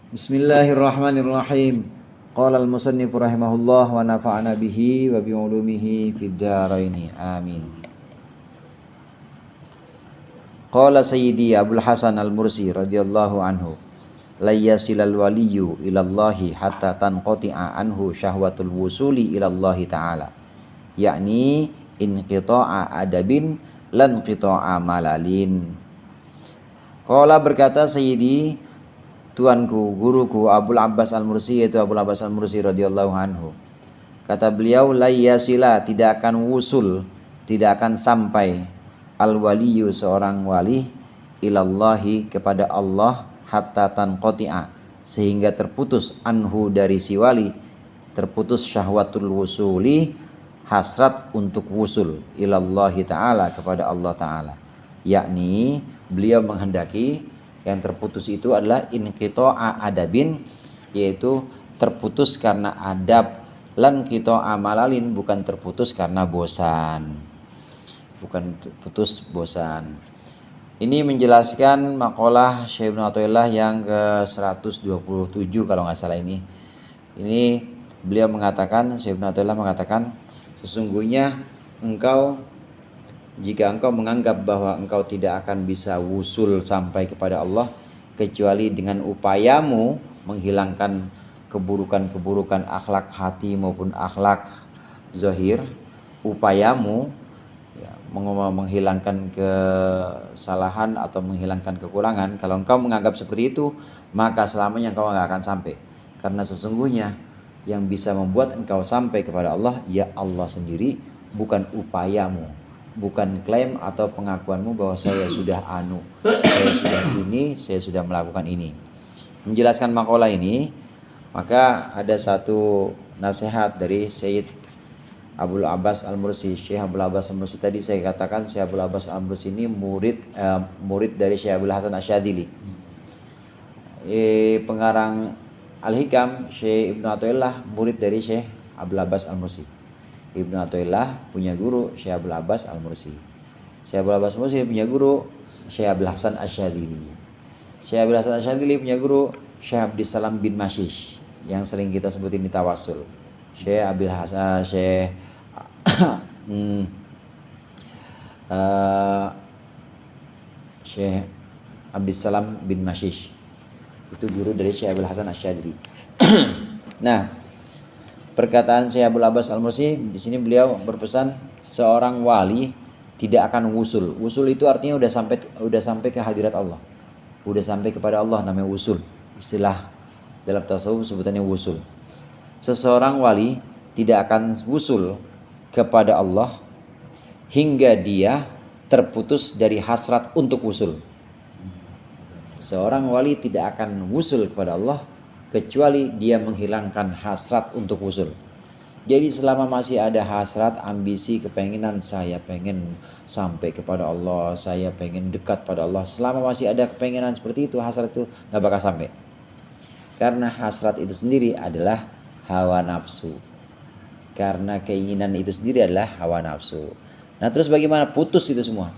Bismillahirrahmanirrahim. Qala al-musannif rahimahullah wa nafa'ana bihi wa bi'ulumihi fid dharaini. Amin. Qala Sayyidi Abdul Hasan Al-Mursi radhiyallahu anhu, la yasilal waliyyu ilallahi hatta tanqati'a anhu syahwatul wusuli ilallahi ta'ala. Yakni inqita'a adabin lan qita'a malalin. Qala berkata Sayyidi tuanku, guruku Abul Abbas Al-Mursi, yaitu Abul Abbas Al-Mursi radhiyallahu anhu. Kata beliau, la yasila, tidak akan wusul, tidak akan sampai al-waliyu, seorang wali, ilallahi, kepada Allah, hatta tanqati'a, sehingga terputus anhu, dari si wali, terputus syahwatul wusuli, hasrat untuk wusul, ilallahi ta'ala, kepada Allah ta'ala. Yakni beliau menghendaki yang terputus itu adalah inqita'a adabin, yaitu terputus karena adab, lan qita'a malalin, bukan terputus karena bosan, bukan putus bosan. Ini menjelaskan makalah Syekh Ibnu Athaillah yang ke-127 kalau nggak salah ini. Ini beliau mengatakan, Syekh Ibnu Athaillah mengatakan, sesungguhnya jika engkau menganggap bahwa engkau tidak akan bisa wusul sampai kepada Allah kecuali dengan upayamu menghilangkan keburukan-keburukan akhlak hati maupun akhlak zahir, upayamu ya, menghilangkan kesalahan atau menghilangkan kekurangan, kalau engkau menganggap seperti itu, maka selamanya engkau tidak akan sampai. Karena sesungguhnya yang bisa membuat engkau sampai kepada Allah ya Allah sendiri, bukan upayamu, bukan klaim atau pengakuanmu bahwa saya sudah saya sudah ini, saya sudah melakukan ini. Menjelaskan makalah ini, maka ada satu nasihat dari Syekh Abul Abbas Al-Mursi. Syekh Abul Abbas Al-Mursi tadi saya katakan, Syekh Abul Abbas Al-Mursi ini murid dari Syekh Abdul Hasan Asy-Syadzili. Pengarang Al-Hikam, Syekh Ibnu Athaillah, murid dari Syekh Abdul Abbas Al-Mursi. Ibnu Athaillah punya guru Syekh Abdul Abbas Al-Mursi. Syekh Abdul Abbas Al-Mursi punya guru Syekh Abdul Hasan Asy-Syadzili. Syekh Abdul Hasan Asy-Syadzili punya guru Syekh Abdissalam bin Mashish, yang sering kita sebutin di Tawassul. Syekh Abdul Hasan Syekh Abdissalam bin Mashish itu guru dari Syekh Abdul Hasan Asy-Syadzili. Nah, perkataan Syekh Abdul Abbas Al-Mursi di sini, beliau berpesan seorang wali tidak akan wusul. Wusul itu artinya udah sampai ke hadirat Allah. Udah sampai kepada Allah, namanya wusul. Istilah dalam tasawuf sebutannya wusul. Seseorang wali tidak akan wusul kepada Allah hingga dia terputus dari hasrat untuk wusul. Seorang wali tidak akan wusul kepada Allah kecuali dia menghilangkan hasrat untuk wusul. Jadi selama masih ada hasrat, ambisi, kepenginan, saya pengen sampai kepada Allah, saya pengen dekat pada Allah, selama masih ada kepenginan seperti itu, hasrat itu gak bakal sampai. Karena hasrat itu sendiri adalah hawa nafsu. Karena keinginan itu sendiri adalah hawa nafsu. Nah, terus bagaimana putus itu semua?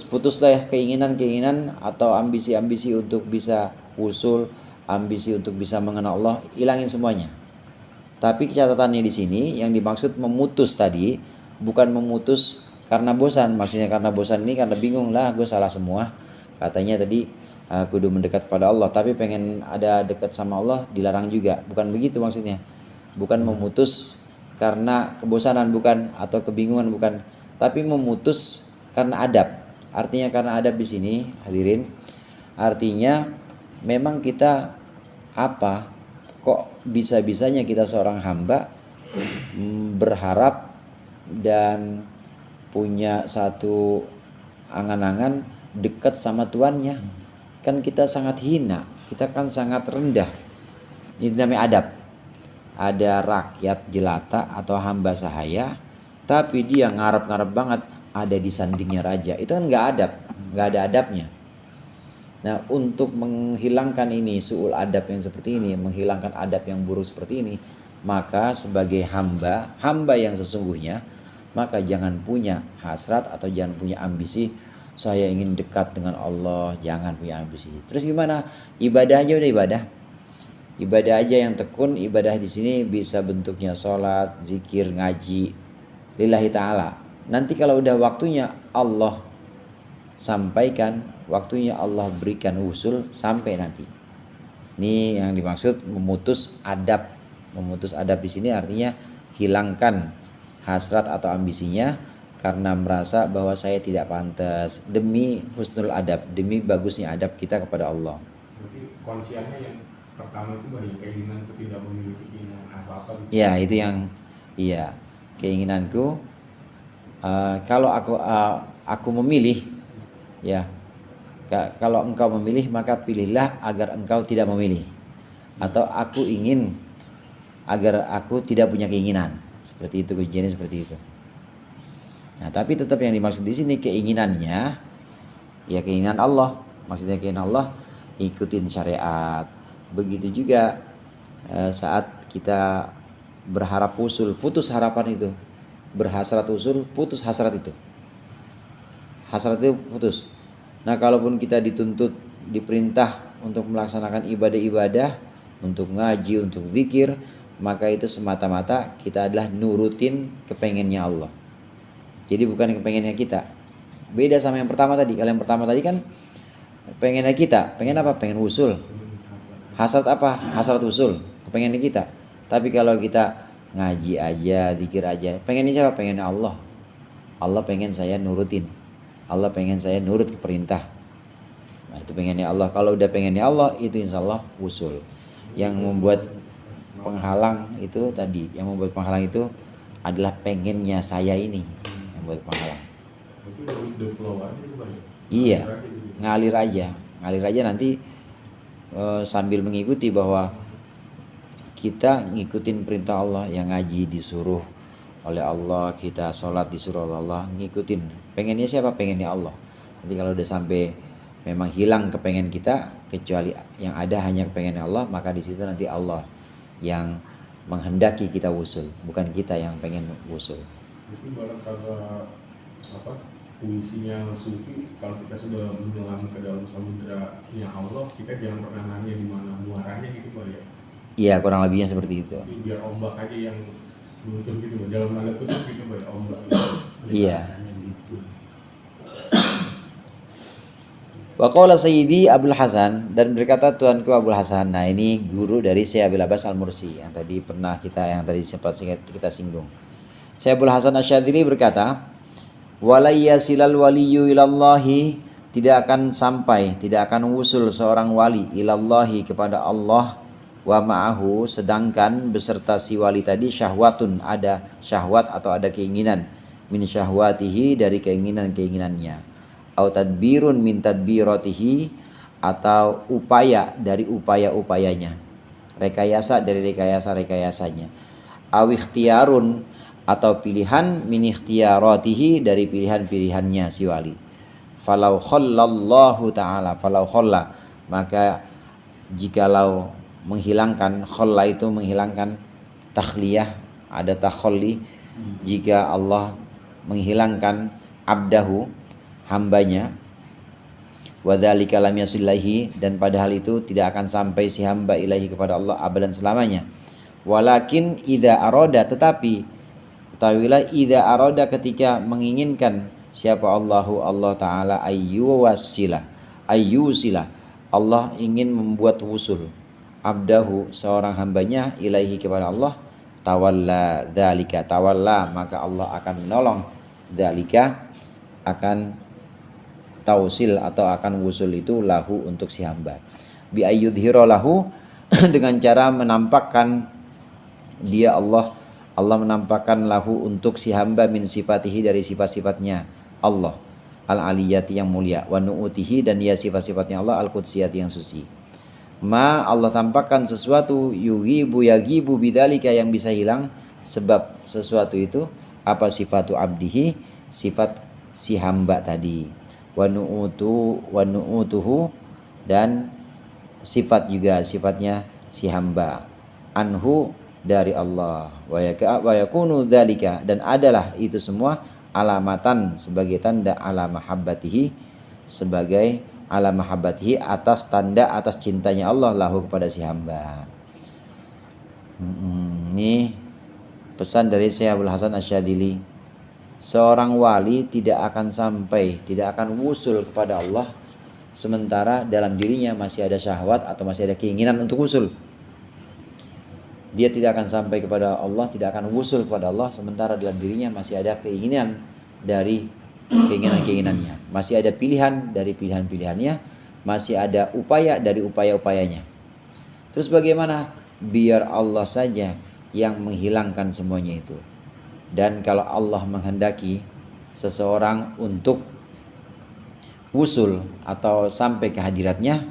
Putuslah keinginan-keinginan atau ambisi-ambisi untuk bisa wusul, ambisi untuk bisa mengenal Allah, hilangin semuanya. Tapi catatannya di sini yang dimaksud memutus tadi bukan memutus karena bosan. Maksudnya karena bosan ini karena bingung lah, gue salah semua. Katanya tadi aku udah mendekat pada Allah, tapi pengen ada dekat sama Allah dilarang juga. Bukan begitu maksudnya. Bukan memutus karena kebosanan, bukan, atau kebingungan, bukan. Tapi memutus karena adab. Artinya karena adab di sini, hadirin, artinya memang kita kok bisa-bisanya kita seorang hamba berharap dan punya satu angan-angan dekat sama tuannya. Kan kita sangat hina, kita kan sangat rendah. Ini namanya adab. Ada rakyat jelata atau hamba sahaya, tapi dia ngarep-ngarep banget ada di sandingnya raja. Itu kan nggak ada adabnya. Nah, untuk menghilangkan ini, su'ul adab yang seperti ini, menghilangkan adab yang buruk seperti ini, maka sebagai hamba yang sesungguhnya, maka jangan punya hasrat atau jangan punya ambisi saya ingin dekat dengan Allah, jangan punya ambisi. Terus gimana? Ibadah aja udah ibadah. Ibadah aja yang tekun. Ibadah di sini bisa bentuknya sholat, zikir, ngaji, lillahi ta'ala. Nanti kalau udah waktunya Allah sampaikan, waktunya Allah berikan usul sampai nanti. Ini yang dimaksud memutus adab. Memutus adab di sini artinya hilangkan hasrat atau ambisinya karena merasa bahwa saya tidak pantas, demi husnul adab, demi bagusnya adab kita kepada Allah. Berarti kuncinya yang pertama itu banyak keinginan tidak memiliki keinginan apa-apa gitu. Ya, itu yang iya, keinginanku kalau aku memilih, ya, kalau engkau memilih maka pilihlah agar engkau tidak memilih, atau aku ingin agar aku tidak punya keinginan. Seperti itu, kuncinya seperti itu. Nah, tapi tetap yang dimaksud di sini keinginannya ya keinginan Allah. Maksudnya keinginan Allah, ikutin syariat. Begitu juga saat kita berharap usul, putus harapan itu. Berhasrat usul, putus hasrat itu. Hasrat itu putus. Nah, kalaupun kita dituntut, diperintah untuk melaksanakan ibadah-ibadah, untuk ngaji, untuk zikir, maka itu semata-mata kita adalah nurutin kepengennya Allah. Jadi bukan kepengennya kita. Beda sama yang pertama tadi. Kalau yang pertama tadi kan pengennya kita. Pengen apa? Pengen usul. Hasrat apa? Hasrat usul. Kepengennya kita. Tapi kalau kita ngaji aja, zikir aja, pengennya siapa? Pengennya Allah. Allah pengen saya nurutin. Allah pengen saya nurut ke perintah. Nah, itu pengennya Allah. Kalau udah pengennya Allah, itu insya Allah usul. Yang membuat penghalang itu tadi. Yang membuat penghalang itu adalah pengennya saya ini. Buat penghalang. Iya, ngalir aja nanti sambil mengikuti bahwa kita ngikutin perintah Allah. Yang ngaji disuruh oleh Allah, kita sholat disuruh oleh Allah, ngikutin. Pengennya siapa? Pengennya Allah. Nanti kalau udah sampai memang hilang kepengen kita, kecuali yang ada hanya kepengennya Allah, maka di situ nanti Allah yang menghendaki kita wusul, bukan kita yang pengen wusul. Mungkin barang kata puisinya sufi, kalau kita sudah menyelam ke dalam samudra yang Allah, kita jangan pernah nanya di mana muaranya gitu Pak ya. Iya, kurang lebihnya seperti itu. Jadi biar ombak aja yang muncul gitu Pak. Dalam tanda kutip gitu Pak, ombak gitu. Iya. Wa qala Sayyidi Abdul Hasan, dan berkata tuanku Abdul Hasan. Nah, ini guru dari Syekh Abil Abbas Al-Mursi yang tadi sempat kita singgung. Syekh Abdul Hasan Asy-Syadzili berkata, "Walayyasilal waliyyu ilallahi", tidak akan sampai, tidak akan wusul seorang wali ilallahi kepada Allah, wa ma'ahu, sedangkan beserta si wali tadi syahwatun, ada syahwat atau ada keinginan, min syahwatihi, dari keinginan-keinginannya, au tadbirun min tadbiratihi, atau upaya dari upaya-upayanya, rekayasa dari rekayasa-rekayasanya, au ikhtiyarun, atau pilihan min ikhtiyaratihi, dari pilihan-pilihannya si wali. Falau khallallahu ta'ala, falau khalla, maka jikalau menghilangkan, khalla itu menghilangkan takhliyah, ada takhalli, jika Allah menghilangkan abdahu, hambanya, wadzalika lam yasillahi, dan padahal itu tidak akan sampai si hamba ilahi kepada Allah abadan selamanya. Walakin idza arada, tetapi ketahuilah idza arada, ketika menginginkan siapa Allahu, Allah Ta'ala, ayyusila, Allah ingin membuat wusul abdahu, seorang hambanya, ilaihi kepada Allah, tawalla dzalika, tawalla, maka Allah akan menolong dzalika, akan tausil atau akan wusul itu lahu, untuk si hamba, bi ayyudhira lahu, dengan cara menampakkan dia Allah menampakkan lahu, untuk si hamba, min sifatihi, dari sifat-sifatnya Allah, al-aliyati, yang mulia, wa nu'utihi, dan dia sifat-sifatnya Allah, al-qudsiyati, yang suci. Ma, Allah tampakkan sesuatu, yughibu yagibu bidzalika, yang bisa hilang sebab sesuatu itu, apa? Sifatu abdihi, sifat si hamba tadi, wa nu'utuhu, dan sifat juga sifatnya si hamba, anhu, dari Allah, wa yakunu dzalika, dan adalah itu semua alamatan, sebagai tanda ala mahabbatihi, sebagai ala mahabbatihi, atas tanda atas cintanya Allah lahu kepada si hamba. Ini pesan dari Syekh Abdul Hasan Asy-Syadzili. Seorang wali tidak akan sampai, tidak akan wusul kepada Allah sementara dalam dirinya masih ada syahwat atau masih ada keinginan untuk wusul. Dia tidak akan sampai kepada Allah, tidak akan wusul kepada Allah sementara dalam dirinya masih ada keinginan dari keinginan-keinginannya, masih ada pilihan dari pilihan-pilihannya, masih ada upaya dari upaya-upayanya. Terus bagaimana? Biar Allah saja yang menghilangkan semuanya itu. Dan kalau Allah menghendaki seseorang untuk wusul atau sampai ke hadiratnya,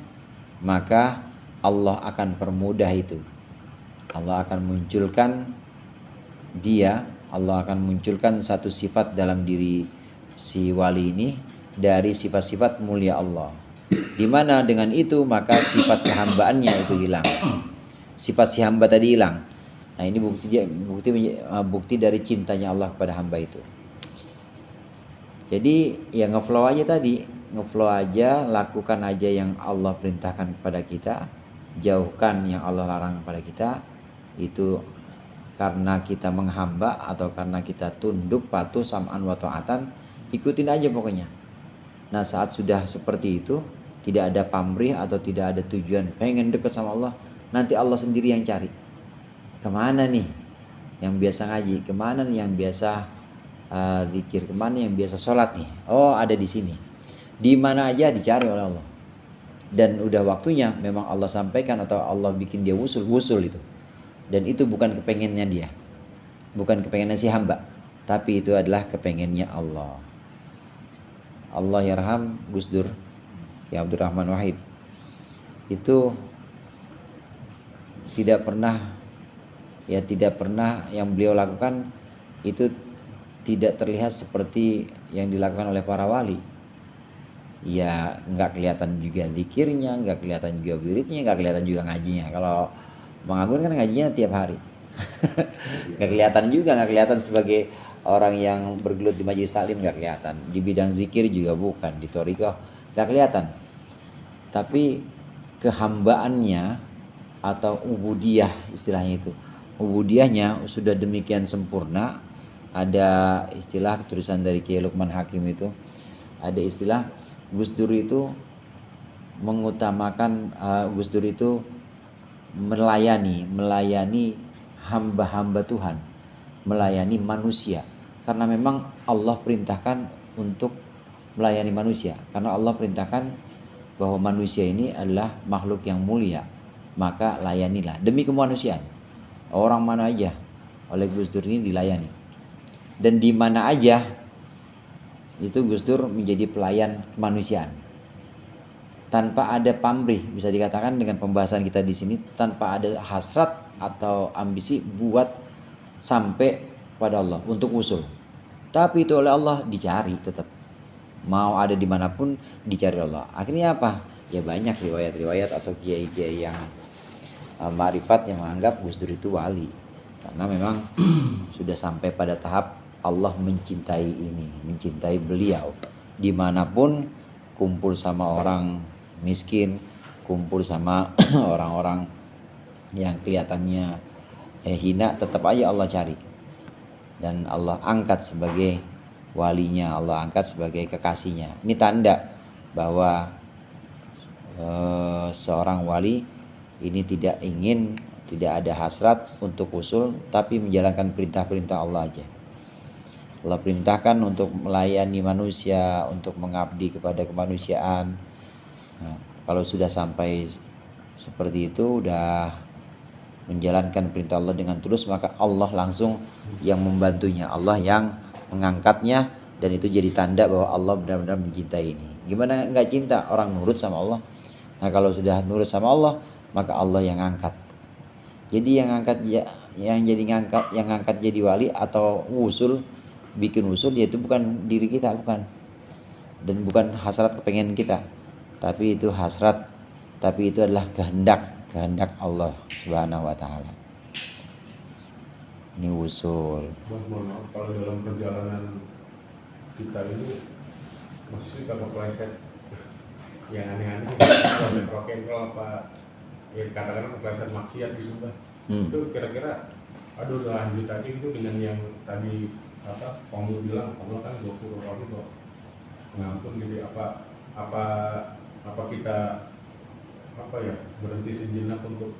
maka Allah akan permudah itu. Allah akan munculkan dia, Allah akan munculkan satu sifat dalam diri si wali ini dari sifat-sifat mulia Allah. Di mana dengan itu maka sifat kehambaannya itu hilang. Sifat si hamba tadi hilang. Nah, ini bukti dari cintanya Allah kepada hamba itu. Jadi ya ngeflow aja tadi, ngeflow aja, lakukan aja yang Allah perintahkan kepada kita, jauhkan yang Allah larang kepada kita. Itu karena kita menghamba atau karena kita tunduk patuh sam'an wa ta'atan, ikutin aja pokoknya. Nah, saat sudah seperti itu, tidak ada pamrih atau tidak ada tujuan pengen dekat sama Allah, nanti Allah sendiri yang cari. Kemana nih yang biasa ngaji, kemana nih yang biasa zikir, kemana yang biasa sholat nih? Oh, ada di sini. Di mana aja dicari oleh Allah. Dan udah waktunya memang Allah sampaikan atau Allah bikin dia wusul itu. Dan itu bukan kepengennya dia, bukan kepengennya si hamba, tapi itu adalah kepengennya Allah. Allah yarham Gus Dur, ya Abdurrahman Wahid, itu tidak pernah yang beliau lakukan itu tidak terlihat seperti yang dilakukan oleh para wali. Ya nggak kelihatan juga zikirnya, nggak kelihatan juga wiridnya, nggak kelihatan juga ngajinya. Kalau Bang Agun kan ngajinya tiap hari. Nggak kelihatan sebagai orang yang bergelut di majelis taklim, nggak kelihatan. Di bidang zikir juga bukan, di thariqah nggak kelihatan. Tapi kehambaannya atau ubudiyah istilahnya itu, ubudiyahnya sudah demikian sempurna. Ada istilah tulisan dari Kiai Lukman Hakim itu, ada istilah Gus Dur itu mengutamakan, Gus Dur itu melayani hamba-hamba Tuhan, melayani manusia, karena memang Allah perintahkan untuk melayani manusia, karena Allah perintahkan bahwa manusia ini adalah makhluk yang mulia, maka layanilah demi kemanusiaan. Orang mana aja oleh Gus Dur ini dilayani, dan di mana aja itu Gus Dur menjadi pelayan kemanusiaan tanpa ada pamrih, bisa dikatakan dengan pembahasan kita di sini, tanpa ada hasrat atau ambisi buat sampai pada Allah untuk usul. Tapi itu oleh Allah dicari tetap. Mau ada dimanapun dicari Allah. Akhirnya apa? Ya banyak riwayat-riwayat atau kiai-kiai yang ma'rifat yang menganggap Gus Dur itu wali, karena memang sudah sampai pada tahap Allah mencintai mencintai beliau. Dimanapun kumpul sama orang miskin, kumpul sama orang-orang yang kelihatannya hina, tetap aja Allah cari. Dan Allah angkat sebagai walinya, Allah angkat sebagai kekasihnya. Ini tanda bahwa seorang wali ini tidak ada hasrat untuk usul, tapi menjalankan perintah-perintah Allah aja. Allah perintahkan untuk melayani manusia, untuk mengabdi kepada kemanusiaan. Nah, kalau sudah sampai seperti itu, udah menjalankan perintah Allah dengan tulus, maka Allah langsung yang membantunya, Allah yang mengangkatnya, dan itu jadi tanda bahwa Allah benar-benar mencintai ini. Gimana nggak cinta orang nurut sama Allah? Nah, kalau sudah nurut sama Allah, maka Allah yang angkat. Jadi yang angkat jadi wali atau wusul, bikin usul, yaitu bukan diri kita, bukan, dan bukan hasrat kepengen kita, tapi itu hasrat, tapi itu adalah kehendak Allah Subhanahu wa taala. Ini usul. Mohon maaf kalau dalam perjalanan kita ini masih suka kepleset. yang aneh-aneh kepleset rock and roll apa ya katakan kepleset maksiat gitu Mbak. Itu kira-kira aduh udah lanjut aja gitu dengan yang tadi apa kamu bilang Allah kan 20 orang itu ngampun gitu apa apa apa kita apa ya berhenti sejenak untuk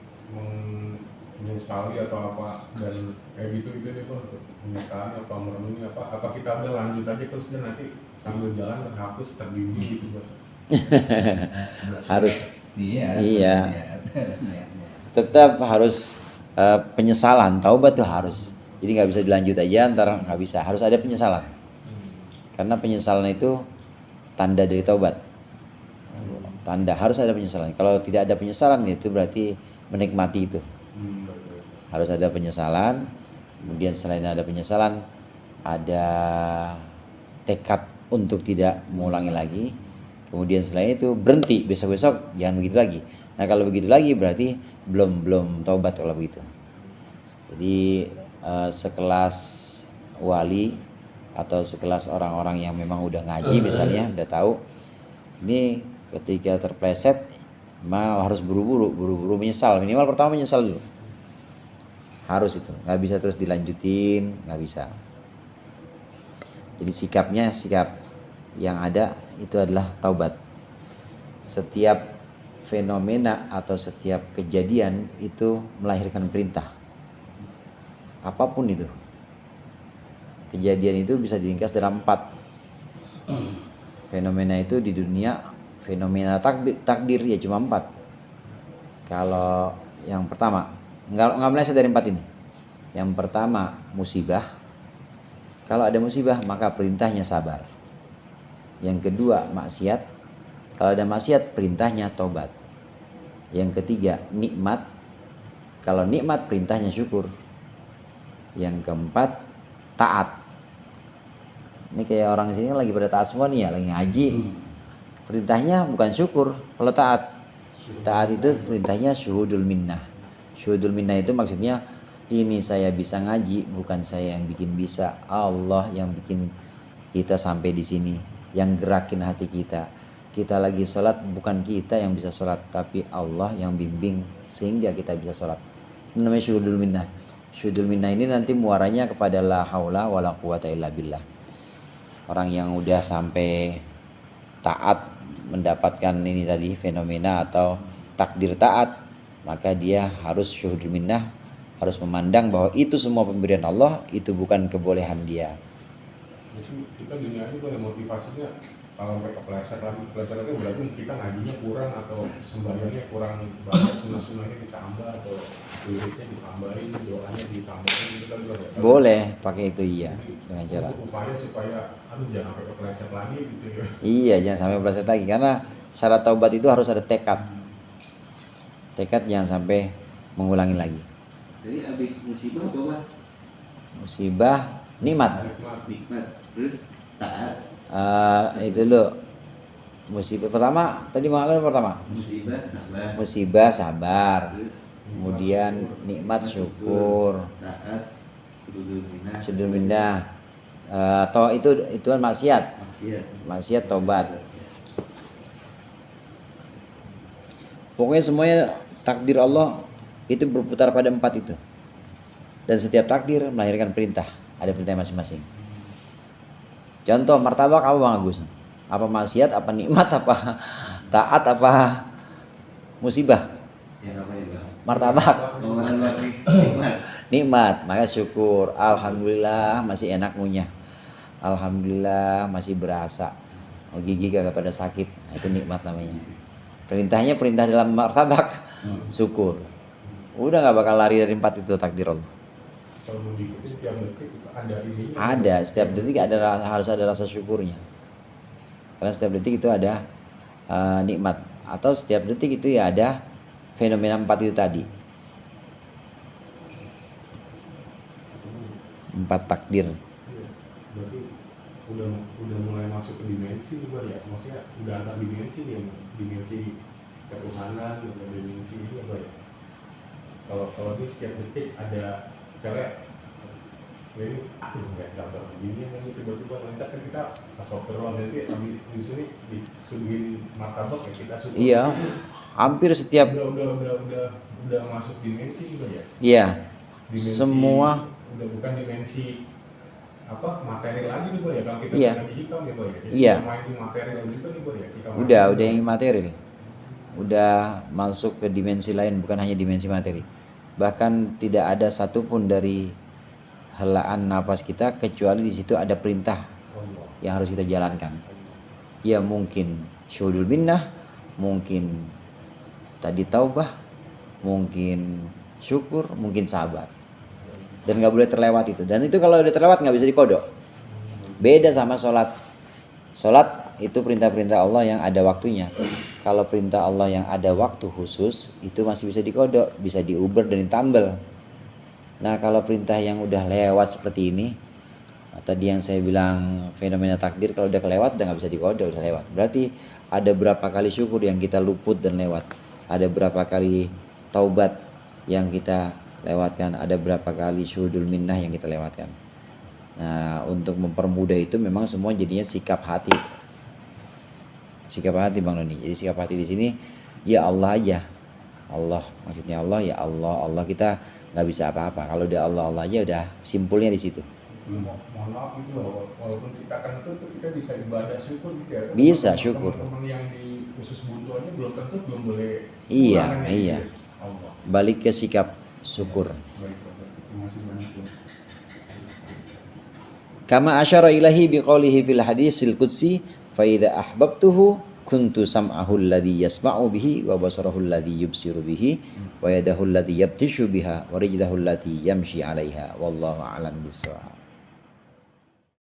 menyesali atau apa dan kayak gitu deh Pak untuk menyesali atau merenungi apa kita udah lanjut aja terus dan nanti sambil jalan terhapus terbimbing gitu Pak. Harus iya. Tetap harus penyesalan, taubat tuh harus. Jadi nggak bisa dilanjut aja, ntar nggak bisa. Harus ada penyesalan. Karena penyesalan itu tanda dari taubat. Tanda harus ada penyesalan. Kalau tidak ada penyesalan itu berarti menikmati itu. Harus ada penyesalan. Kemudian selain ada penyesalan, ada tekad untuk tidak mengulangi lagi. Kemudian selain itu berhenti, besok-besok jangan begitu lagi. Nah kalau begitu lagi berarti belum taubat kalau begitu. Jadi sekelas wali atau sekelas orang-orang yang memang udah ngaji misalnya, udah tahu ini ketika terpleset harus buru-buru menyesal, minimal pertama menyesal dulu, harus itu, nggak bisa terus dilanjutin, nggak bisa. Jadi sikap yang ada itu adalah taubat. Setiap fenomena atau setiap kejadian itu melahirkan perintah, apapun itu kejadian itu bisa diringkas dalam 4 fenomena itu di dunia. Fenomena takdir ya cuma 4. Kalau yang pertama nggak meleset dari 4 ini. Yang pertama musibah. Kalau ada musibah maka perintahnya sabar. Yang kedua maksiat. Kalau ada maksiat perintahnya tobat. Yang ketiga nikmat. Kalau nikmat perintahnya syukur. Yang keempat taat. Ini kayak orang sini lagi pada taat semua nih ya, lagi ngaji. Perintahnya bukan syukur. Kalau taat itu perintahnya syuhudul minnah. Syuhudul minnah itu maksudnya ini saya bisa ngaji, bukan saya yang bikin bisa. Allah yang bikin kita sampai di sini, yang gerakin hati kita. Kita lagi sholat, bukan kita yang bisa sholat, tapi Allah yang bimbing sehingga kita bisa sholat. Ini namanya syuhudul minnah. Syuhudul minnah ini nanti muaranya kepada la haula wala quwata illa billah. Orang yang udah sampai taat, mendapatkan ini tadi fenomena atau takdir taat, maka dia harus syuhudul minnah, harus memandang bahwa itu semua pemberian Allah, itu bukan kebolehan dia. Jadi kita gini aja kalau motivasinya kalau sampai kepleset lagi berarti kita ngajinya kurang atau sembahyangnya kurang banyak, sunnah-sunnahnya ditambah atau wiridnya ditambahin, doanya ditambahin gitu kan ya. Boleh pakai itu iya. Dengan cara upaya supaya jangan sampai kepleset lagi gitu ya. Iya, jangan sampai kepleset lagi karena syarat taubat itu harus ada tekad. Tekad jangan sampai mengulangi lagi. Jadi habis musibah apa? Musibah nikmat. Terus taat. Itu lo musibah pertama tadi mengatakan pertama musibah sabar, kemudian nikmat syukur, Taat syuhudul minnah, atau itu maksiat tobat. Pokoknya semuanya takdir Allah itu berputar pada 4 itu. Dan setiap takdir melahirkan perintah, ada perintah masing-masing. Contoh martabak apa Bang Agus? Apa maksiat, apa nikmat, apa taat, apa musibah? yang apa ya Bang? Martabak. Nikmat. Nikmat, maka syukur. Alhamdulillah masih enak ngunyah. Alhamdulillah masih berasa. Oh, gigi gak pada sakit. Nah, itu nikmat namanya. Perintahnya perintah dalam martabak. Syukur. Udah gak bakal lari dari 4 itu takdir Allah. Kalau mau diikuti setiap detik ada ini. Ada, setiap detik harus ada rasa syukurnya. Karena setiap detik itu ada nikmat. Atau setiap detik itu ya ada fenomena 4 itu tadi. 4 takdir. Berarti udah mulai masuk ke dimensi juga ya, maksudnya udah antar dimensi nih, dimensi ketuhanan, udah dimensi ini apa ya? Kalau ini setiap detik ada, misalnya ini aduh nggak dapat begini kan tiba-tiba lantas kan kita astagfirullah nanti habis di sini disuguhin martabak ya kita suka. Iya, hampir setiap udah masuk dimensi juga ya. Iya. Dimensi, semua udah bukan dimensi apa materi lagi nih Boy ya, kalau kita Iya. main di hitam ya Boy ya. Jadi Iya. kita main di material juga nih Boy ya. Kita main udah di- yang material. Udah masuk ke dimensi lain, bukan hanya dimensi materi. Bahkan tidak ada satupun dari helaan nafas kita kecuali di situ ada perintah Allah. yang harus kita jalankan. Ya mungkin syuhudul minnah, mungkin tadi taubah, mungkin syukur, mungkin sabar. Dan nggak boleh terlewat itu. Dan itu kalau udah terlewat nggak bisa dikodok. Beda sama sholat. Sholat itu perintah-perintah Allah yang ada waktunya. Kalau perintah Allah yang ada waktu khusus itu masih bisa dikodok, bisa diuber dan ditambal. Nah kalau perintah yang udah lewat seperti ini, tadi yang saya bilang fenomena takdir, kalau udah kelewat udah nggak bisa dikodok, udah lewat. Berarti ada berapa kali syukur yang kita luput dan lewat. Ada berapa kali taubat yang kita lewatkan, ada berapa kali syuhudul minnah yang kita lewatkan. Nah, untuk mempermudah itu memang semua jadinya sikap hati. Sikap hati Bang Doni. Jadi sikap hati di sini ya Allah aja. Allah, maksudnya Allah ya Allah. Allah kita nggak bisa apa-apa. Kalau udah Allah Allah aja udah simpulnya di situ. Mohon maaf itu loh, walaupun kita kan itu kita bisa ibadah syukur gitu ya. Bisa, syukur. Teman-teman yang di khusus buntu aja belum tentu belum boleh. Iya, pulang kan ya, iya. gitu ya. Allah. Balik ke sikap syukur. Baik, Bapak. Terima kasih banyak. Bro. Kama asyara ilahi biqaulihi fil hadisil qudsi fa idza ahbabtuhu kuntu sam'ahu alladhi yasma'u bihi wa basarahu alladhi yubsiru bihi wa yadahu alladhi yabtishu biha wa rijlahu allati yamshi 'alaiha wallahu a'lam bissawab.